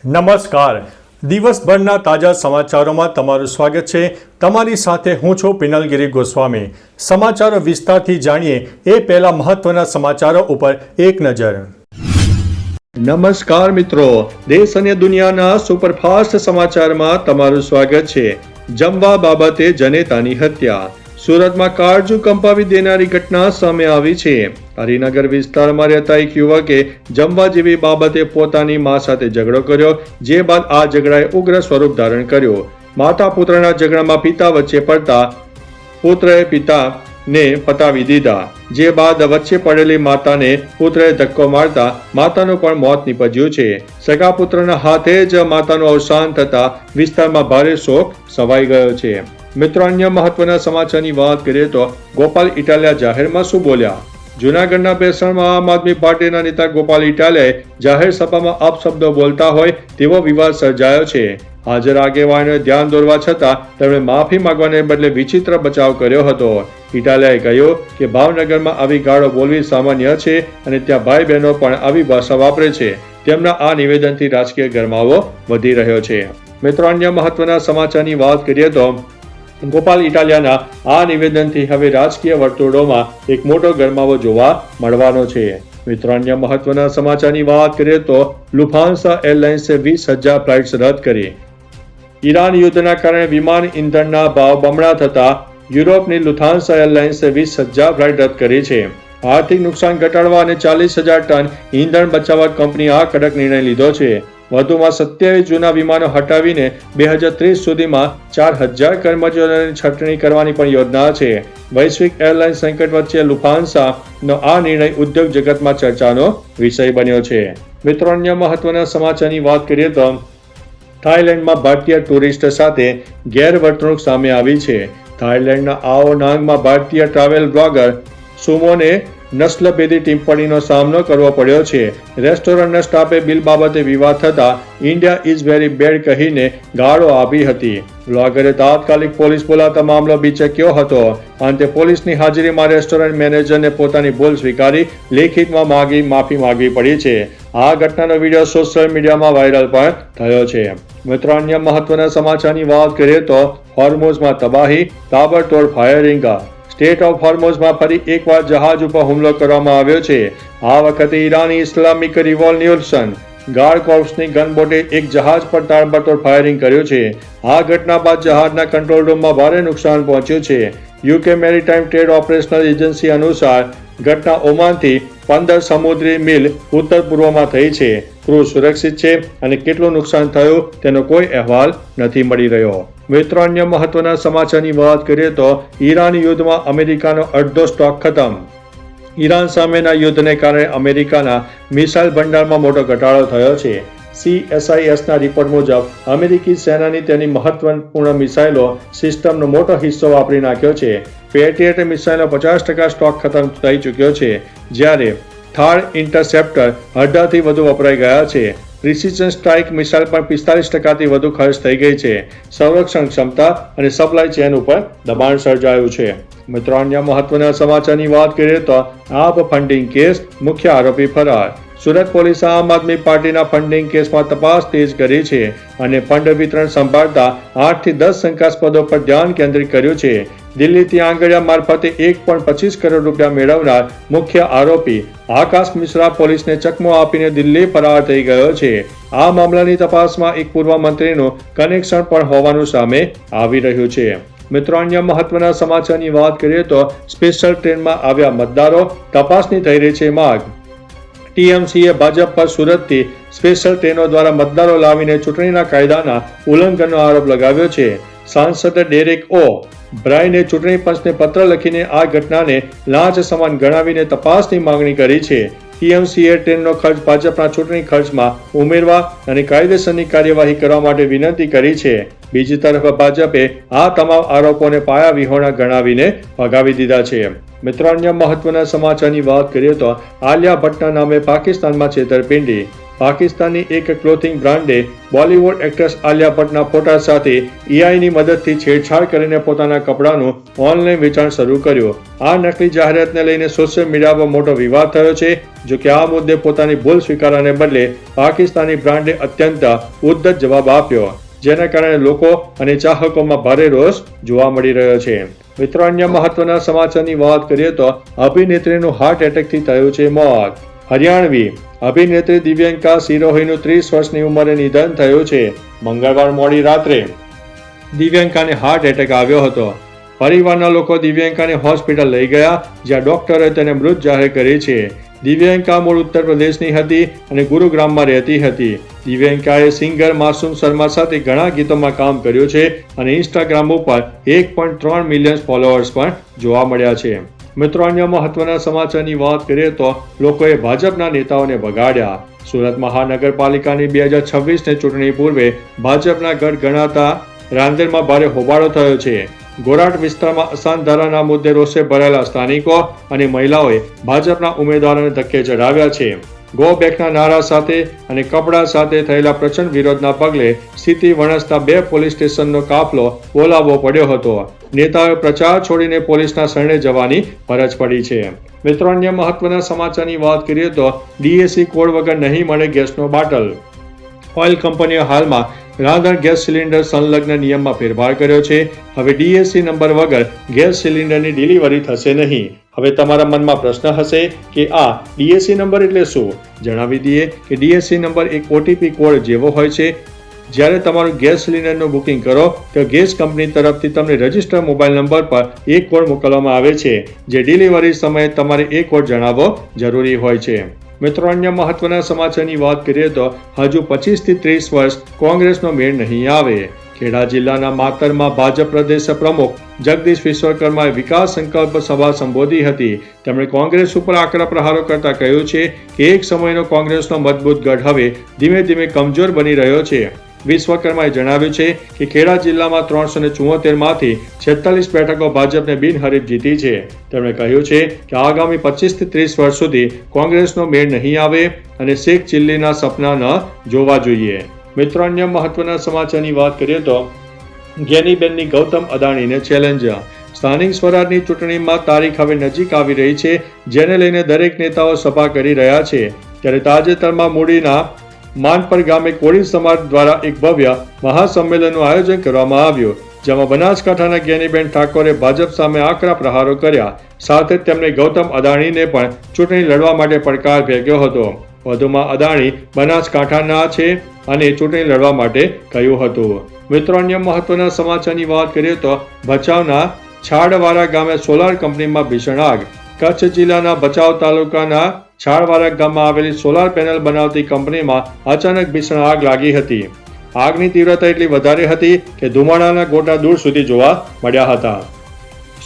નમસ્કાર. દિવસભરના તાજા સમાચારોમાં તમારું સ્વાગત છે. તમારી સાથે હું છું પિનલગીરી ગોસ્વામી. સમાચારો વિસ્તારથી જાણીએ એ પહેલા મહત્વના સમાચારો ઉપર એક નજર. નમસ્કાર મિત્રો, દેશ અને દુનિયાના સુપરફાસ્ટ સમાચારમાં તમારું સ્વાગત છે. જમવા બાબતે જનેતાની હત્યા. સુરતમાં કાળજુ કંપાવી દેનારી ઘટના સામે આવી છે. હરિનગર વિસ્તારમાં રહેતા એક યુવકે જમવા જેવી બાબતે પોતાની મા સાથે ઝઘડો કર્યો, જે બાદ આ ઝઘડાએ ઉગ્ર સ્વરૂપ ધારણ કર્યો. માતા પુત્રના ઝઘડામાં પિતા વચ્ચે પડતા પુત્રએ પિતાને પતાવી દીધા, જે બાદ વચ્ચે પડેલી માતાને પુત્રએ ધક્કો મારતા માતાનું પણ મોત નીપજ્યું છે. સગા પુત્રના હાથે જ માતાનું અવસાન થતા વિસ્તારમાં ભારે શોક છવાઈ ગયો છે. મિત્રો, અન્ય મહત્વના સમાચારની વાત કરીએ તો ગોપાલ ઇટાલિયા જાહેરમાં શું બોલ્યા? જૂનાગઢના બેસણમાં આમ આદમી પાર્ટીના નેતા ગોપાલ ઇટાલિયાએ જાહેર સભામાં અપશબ્દો બોલતા હોય તેવો વિવાદ સર્જાયો છે. હાજર આગેવાનોએ ધ્યાન દોરવા છતાં તેમણે માફી માંગવાને બદલે વિચિત્ર બચાવ કર્યો હતો. ઇટાલિયાએ કહ્યું કે ભાવનગરમાં આવી ગાળો બોલવી સામાન્ય છે અને ત્યાં ભાઈ બહેનો પણ આવી ભાષા વાપરે છે. તેમના આ નિવેદનથી રાજકીય ગરમાવો વધી રહ્યો છે. મિત્રો, અન્ય મહત્વના સમાચારની વાત કરીએ તો ગોપાલ ઇટાલિયાના આ નિવેદનથી હવે રાજકીય વર્તુળોમાં એક મોટો ગરમાવો જોવા મળવાનો છે. મિત્રો, અન્ય મહત્વના સમાચારની વાત કરીએ તો લુફ્થાન્સા એરલાઇન્સે 20,000 ફ્લાઇટ્સ રદ કરી. ઈરાન યુદ્ધના કારણે વિમાન ઇંધણના ભાવ બમણા થતા યુરોપની લુફ્થાન્સા એરલાઇન્સે 20,000 ફ્લાઇટ રદ કરી છે. આર્થિક નુકસાન ઘટાડવા અને 40,000 ટન ઇંધણ બચાવવા કંપનીએ આ કડક નિર્ણય લીધો છે. વધુમાં 27 જૂના વિમાનો હટાવીને 2030 સુધીમાં 4,000 કર્મચારીઓની છટણી કરવાની પણ યોજના છે. વૈશ્વિક એરલાઇન સંકટ વચ્ચે લુફ્થાન્સાનો આ નિર્ણય ઉદ્યોગ જગતમાં ચર્ચાનો વિષય બન્યો છે. મિત્રો, અન્ય મહત્વના સમાચારની વાત કરીએ તો થાઇલેન્ડમાં ભારતીય ટુરિસ્ટ સાથે ગેરવર્તણૂક સામે આવી છે. થાઇલેન્ડના આઓ નાંગમાં ભારતીય ટ્રાવેલ બ્લોગર સુમોને નસ્લભેદી ટિપ્પણીનો સામનો કરવો પડ્યો છે. રેસ્ટોરન્ટના સ્ટાફે બિલ બાબતે વિવાદ થતા ઇન્ડિયા ઇઝ વેરી બેડ કહીને ગાળો આપી હતી. બ્લોગરે તાત્કાલિક પોલીસ બોલાવતા મામલો બીચક્યો હતો. અંતે પોલીસની હાજરીમાં રેસ્ટોરન્ટ મેનેજરને પોતાની ભૂલ સ્વીકારી લેખિતમાં માફી માંગવી પડી છે. આ ઘટનાનો વિડીયો સોશિયલ મીડિયામાં વાયરલ પણ થયો છે. મિત્રો, અન્ય મહત્વના સમાચારની વાત કરીએ તો હોર્મુઝમાં તબાહી, તાબડતોડ ફાયરિંગ. સ્ટેટ ઓફ હોર્મુઝમાં ફરી એકવાર જહાજ ઉપર હુમલો કરવામાં આવ્યો છે. આ વખતે ઈરાની ઇસ્લામિક રિવોલ્યુશન ગાર્ડ કોર્પ્સની ગનબોટે એક જહાજ પર તાબડતોડ ફાયરિંગ કર્યું છે. આ ઘટના બાદ જહાજના કંટ્રોલ રૂમમાં ભારે નુકસાન પહોંચ્યું છે. UK maritime trade operational agency અનુસાર ઘટના ઓમાનથી 15 સમુદ્રી મીલ ઉત્તર પૂર્વમાં થઈ છે. ક્રૂ સુરક્ષિત છે અને કેટલું નુકસાન થયું તેનો કોઈ અહેવાલ નથી મળી રહ્યો. મિત્રો, અન્ય મહત્વના સમાચારની વાત કરીએ તો ઈરાન યુદ્ધમાં અમેરિકાનો અડધો સ્ટોક ખતમ. ઈરાન સામેના યુદ્ધને કારણે અમેરિકાના મિસાઇલ ભંડારમાં મોટો ઘટાડો થયો છે. CSISના રિપોર્ટ મુજબ અમેરિકી સેનાની તેની મહત્વપૂર્ણ મિસાઇલો સિસ્ટમનો મોટો હિસ્સો વાપરી નાખ્યો છે. પેટ્રિયટ મિસાઇલનો 50% સ્ટોક ખતમ થઈ ચૂક્યો છે, જ્યારે થર્ડ ઇન્ટરસેપ્ટર અડધાથી વધુ વપરાઈ ગયા છે. પ્રિસિઝન સ્ટ્રાઇક મિસાઇલ પણ 45%થી વધુ ખર્ચ થઈ ગઈ છે. સંરક્ષણ ક્ષમતા અને સપ્લાય ચેન ઉપર દબાણ સર્જાયું છે. મિત્રો, અન્ય મહત્વના સમાચારની વાત કરીએ તો આપ ફંડિંગ કેસ, મુખ્ય આરોપી ફરાર. સુરત પોલીસે આમ આદમી પાર્ટીના ફંડિંગ કેસમાં તપાસ તેજ કરી છે અને ફંડ વિતરણ સંભાળતા 8 થી 10 શંકાસ્પદો પર ધ્યાન કેન્દ્રિત કર્યું છે. દિલ્હીથી આંગળીયા મારફતે 1.25 કરોડ રૂપિયા મેળવનાર મુખ્ય આરોપી આકાશ મિશ્રા પોલીસને ચકમો આપીને દિલ્હી ફરાર થઈ ગયો છે. આ મામલાની તપાસમાં એક પૂર્વ મંત્રીનું કનેક્શન પણ હોવાનું સામે આવી રહ્યું છે. મિત્રો, અન્ય મહત્વના સમાચારની વાત કરીએ તો સ્પેશિયલ ટ્રેનમાં આવ્યા મતદારો, તપાસની થઈ રહી છે માંગ. TMCએ ભાજપ પર સુરતથી સ્પેશિયલ ટ્રેનો દ્વારા મતદારો લાવીને ચૂંટણીના કાયદાના ઉલ્લંઘનનો આરોપ લગાવ્યો છે. સાંસદ ડેરેક ઓ બ્રાયને ચૂંટણી પંચને પત્ર લખીને આ ઘટનાને લાંચ સમાન ગણાવીને તપાસની માંગણી કરી છે. TMCએ ટ્રેનનો ખર્ચ ભાજપના ચૂંટણી ખર્ચમાં ઉમેરવા અને કાયદેસરની કાર્યવાહી કરવા માટે વિનંતી કરી છે. બીજી તરફ ભાજપે આ તમામ આરોપોને પાયા વિહોણા ગણાવીને ફગાવી દીધા છે. મિત્રો, અન્ય મહત્વના સમાચારની વાત કરીએ તો આલિયા ભટ્ટના નામે પાકિસ્તાનમાં છેતરપિંડી. પાકિસ્તાની એક ક્લોથિંગ બ્રાન્ડે બોલિવૂડ એક્ટ્રેસ આલિયા ભટ્ટના ફોટા સાથે એઆઈની મદદથી છેડછાડ કરીને પોતાના કપડાનું ઓનલાઈન વેચાણ શરૂ કર્યું. આ નકલી જાહેરાતને લઈને સોશિયલ મીડિયા પર મોટો વિવાદ થયો છે. જો કે આ મુદ્દે પોતાની ભૂલ સ્વીકારવાને બદલે પાકિસ્તાની બ્રાન્ડે અત્યંત ઉદ્ધત જવાબ આપ્યો, જેના કારણે લોકો અને ચાહકોમાં ભારે રોષ જોવા મળી રહ્યો છે. મિત્રો, અન્ય મહત્વના સમાચારની વાત કરીએ તો અભિનેત્રીનું હાર્ટ એટેકથી થયું છે મોત. હરિયાણવી અભિનેત્રી દિવ્યંકા સિરોહીનું 30 વર્ષની ઉંમરે નિધન થયું છે. મંગળવાર મોડી રાત્રે દિવ્યંકાને હાર્ટ એટેક આવ્યો હતો. પરિવારના લોકો દિવ્યંકાને હોસ્પિટલ લઈ ગયા, જ્યાં ડોક્ટરે તેને મૃત જાહેર કરી છે. દિવ્યંકા મૂળ ઉત્તર પ્રદેશની હતી અને ગુરુગ્રામમાં રહેતી હતી. દિવ્યંકાએ સિંગર માસૂમ શર્મા સાથે ઘણા ગીતોમાં કામ કર્યું છે અને ઇન્સ્ટાગ્રામ ઉપર 1.3 મિલિયન ફોલોઅર્સ પણ જોવા મળ્યા છે. મિત્રો, અન્ય મહત્વના સમાચારની વાત કરીએ તો લોકોએ ભાજપના નેતાઓને બગાડ્યા. સુરત મહાનગરપાલિકાની 2026ની ચૂંટણી પૂર્વે ભાજપના ગઢ ગણાતા રાંદેરમાં ભારે હોબાળો થયો છે. ગોરાટ વિસ્તારમાં અસાનધારાના મુદ્દે રોષે ભરાયેલા સ્થાનિકો અને મહિલાઓએ ભાજપના ઉમેદવારોને ધક્કે ચડાવ્યા છે. ગો બેકના નારા સાથે અને કપડા સાથે થયેલા પ્રચંડ વિરોધના પગલે સ્થિતિ વણસતા 2 પોલીસ સ્ટેશનનો કાફલો બોલાવવો પડ્યો હતો. નેતાઓએ પ્રચાર છોડીને પોલીસના શરણે જવાની ફરજ પડી છે. મિત્રો, અન્ય મહત્વના સમાચારની વાત કરીએ તો ડીએસી કોડ વગર નહીં મળે ગેસનો બાટલ. ઓઇલ કંપનીઓ હાલમાં રાંધણ ગેસ સિલિન્ડર સંલગ્ન નિયમમાં ફેરફાર કર્યો છે. હવે ડીએસસી નંબર વગર ગેસ સિલિન્ડરની ડિલિવરી થશે નહીં. હવે તમારા મનમાં પ્રશ્ન હશે કે આ ડીએસસી નંબર એટલે શું? જણાવી દઈએ કે ડીએસસી નંબર એક ઓટીપી કોડ જેવો હોય છે. જ્યારે તમારું ગેસ સિલિન્ડરનું બુકિંગ કરો તો ગેસ કંપની તરફથી તમને રજિસ્ટર મોબાઈલ નંબર પર એક કોડ મોકલવામાં આવે છે, જે ડિલિવરી સમયે તમારે એ કોડ જણાવવો જરૂરી હોય છે. મિત્રો, અન્ય મહત્વના સમાચારની વાત કરીએ તો હજુ 25 થી 30 વર્ષ કોંગ્રેસનો મેળ નહીં આવે. ખેડા જિલ્લાના માતરમાં ભાજપ પ્રદેશ પ્રમુખ જગદીશ વિશ્વકર્માએ વિકાસ સંકલ્પ સભા સંબોધી હતી. તેમણે કોંગ્રેસ ઉપર આકરા પ્રહારો કરતા કહ્યું છે કે એક સમયનો કોંગ્રેસનો મજબૂત ગઢ હવે ધીમે ધીમે કમજોર બની રહ્યો છે. વિશ્વકર્માએ જણાવ્યું છે કે ખેડા જિલ્લામાં 374 માંથી 46 બેઠકો ભાજપને બિનહરીફ જીતી છે. તેમણે કહ્યું છે કે આગામી 25 થી 30 વર્ષ સુધી કોંગ્રેસનો મેળ નહીં આવે અને શેખ ચિલ્લીના સપના ન જોવા જોઈએ. મિત્રો, અન્ય મહત્વના સમાચારની વાત કરીએ તો જ્ઞાનીબેનની ગૌતમ અદાણીને ચેલેન્જ. સ્થાનિક સ્વરાજની ચૂંટણીમાં તારીખ હવે નજીક આવી રહી છે, જેને લઈને દરેક નેતાઓ સભા કરી રહ્યા છે. ત્યારે તાજેતરમાં મૂડીના માનપર ગામે કોળી સમાજ દ્વારા એક ભવ્ય મહાસંમેલનનું આયોજન કરવામાં આવ્યું, જેમાં બનાસકાંઠાના જ્ઞાનીબેન ઠાકોરે ભાજપ સામે આકરા પ્રહારો કર્યા. સાથે તેમણે ગૌતમ અદાણીને પણ ચૂંટણી લડવા માટે પડકાર ફેંક્યો હતો. વધુમાં અદાણી બનાસકાંઠાના છે અને ચૂંટણી લડવા માટે કહ્યું હતું. મિત્રો, અન્ય મહત્વના સમાચારની વાત કરીએ તો ભચાઉના છાડવાડા ગામે સોલાર કંપનીમાં ભીષણ આગ. કચ્છ જિલ્લાના ભચાઉ તાલુકાના છાળવાડા ગામમાં આવેલી સોલાર પેનલ બનાવતી કંપનીમાં અચાનક ભીષણ આગ લાગી હતી. આગની તીવ્રતા એટલી વધારે હતી કે ધુમાડાના ગોટા દૂર સુધી જોવા મળ્યા હતા.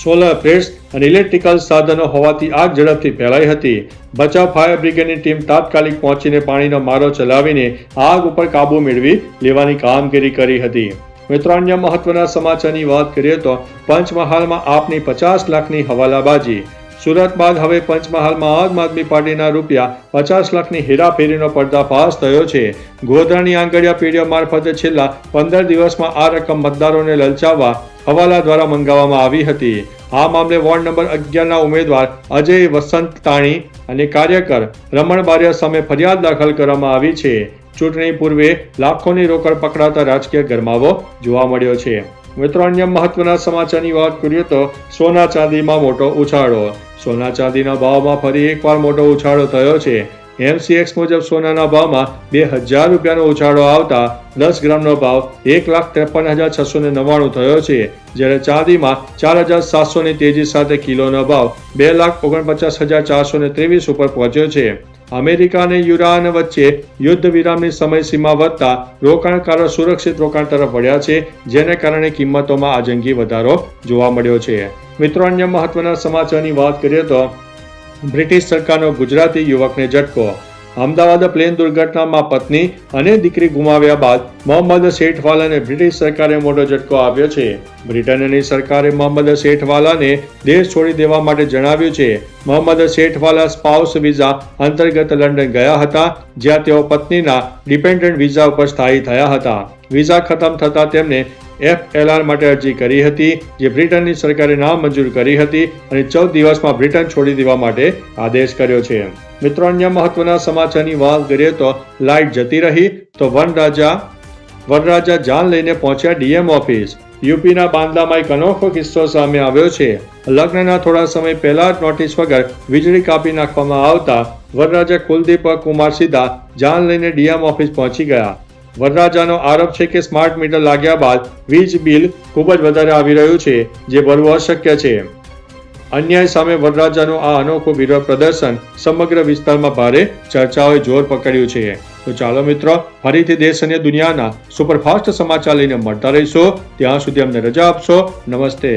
સોલર પ્લેટ્સ અને ઇલેક્ટ્રિકલ સાધનો હોવાથી આગ ઝડપથી ફેલાઈ હતી. ભચાઉ ફાયર બ્રિગેડની ટીમ તાત્કાલિક પહોંચીને પાણીનો મારો ચલાવીને આગ ઉપર કાબુ મેળવી લેવાની કામગીરી કરી હતી. મિત્રો, અન્ય મહત્વના સમાચારની વાત કરીએ તો પંચમહાલમાં આપની 50 લાખની હવાલાબાજી. સુરત બાદ હવે પંચમહાલમાં આમ આદમી પાર્ટીના ₹50 લાખની હેરાફેરીનો પર્દાફાશ થયો છે. ગોધરાની આંગડિયા પેઢીઓ મારફતે છેલ્લા 15 દિવસમાં આ રકમ મતદારોને લલચાવવા હવાલા દ્વારા મંગાવવામાં આવી હતી. આ મામલે વોર્ડ નંબર 11ના ઉમેદવાર અજય વસંતાણી અને કાર્યકર રમણ બારિયા સામે ફરિયાદ દાખલ કરવામાં આવી છે. ચૂંટણી પૂર્વે લાખોની રોકડ પકડાતા રાજકીય ગરમાવો જોવા મળ્યો છે. મિત્રો, અન્ય મહત્વના સમાચારની વાત કરીએ તો સોના ચાંદીમાં મોટો ઉછાળો. સોના ચાંદીના ભાવમાં ફરી એકવાર મોટો ઉછાળો થયો છે. MCX મુજબ સોનાના ભાવમાં ₹2000નો ઉછાળો આવતા 10 ગ્રામનો ભાવ 1,53,699 થયો છે. જ્યારે ચાંદીમાં 4,700ની તેજી સાથે કિલોનો ભાવ 2,49,423 ઉપર પહોંચ્યો છે. અમેરિકા અને યુરાન વચ્ચે યુદ્ધ વિરામની સમયસીમા વધતા રોકાણકારો સુરક્ષિત રોકાણ તરફ વળ્યા છે, જેને કારણે કિંમતોમાં આજંગી વધારો જોવા મળ્યો છે. મિત્રો, અન્ય મહત્વના સમાચારની વાત કરીએ તો બ્રિટિશ સરકારનો ગુજરાતી યુવકને ઝટકો. અમદાવાદ પ્લેન દુર્ઘટનામાં પત્ની અને દીકરી ગુમાવ્યા બાદ મોહમ્મદ સેઠવાલાને બ્રિટિશ સરકારે મોટો ઝટકો આપ્યો છે. બ્રિટનની સરકારે મોહમ્મદ સેઠવાલાને દેશ છોડી દેવા માટે જણાવ્યું છે. મોહમ્મદ સેઠવાલા સ્પાઉસ વિઝા અંતર્ગત લંડન ગયા હતા, જ્યાં તેઓ પત્નીના ડિપેન્ડન્ટ વિઝા ઉપર સ્થાયી થયા હતા. વિઝા ખતમ થતા તેમને FLR માટે અરજી કરી હતી, જે બ્રિટનની સરકારે નામંજૂર કરી હતી અને 14 દિવસમાં બ્રિટન છોડી દેવા માટે આદેશ કર્યો છે. મિત્રો, અન્ય મહત્વના સમાચારની વાત કરીએ તો લાઇટ જતી રહી તો વનરાજા જાન લઈને પહોંચ્યા DM ઓફિસ. યુપીના બાંદામાં એક અનોખો કિસ્સો સામે આવ્યો છે. લગ્નના થોડા સમય પહેલા જ નોટિસ વગર વીજળી કાપી નાખવામાં આવતા વનરાજા કુલદીપ કુમાર સીધા જાન લઈને DM ઓફિસ પહોંચી ગયા. વરરાજાનો આરોપ છે કે સ્માર્ટ મીટર લાગ્યા બાદ વીજ બિલ ખૂબ જ વધારે આવી રહ્યું છે, જે ભરવું અશક્ય છે. અન્યાય સામે વરરાજાનું આ અનોખું વિરોધ પ્રદર્શન સમગ્ર વિસ્તારમાં ભારે ચર્ચાઓએ જોર પકડ્યું છે. તો ચાલો મિત્રો, ફરીથી દેશ અને દુનિયાના સુપરફાસ્ટ સમાચાર લઈને મળતા રહીશો. ત્યાં સુધી અમને રજા આપશો. નમસ્તે.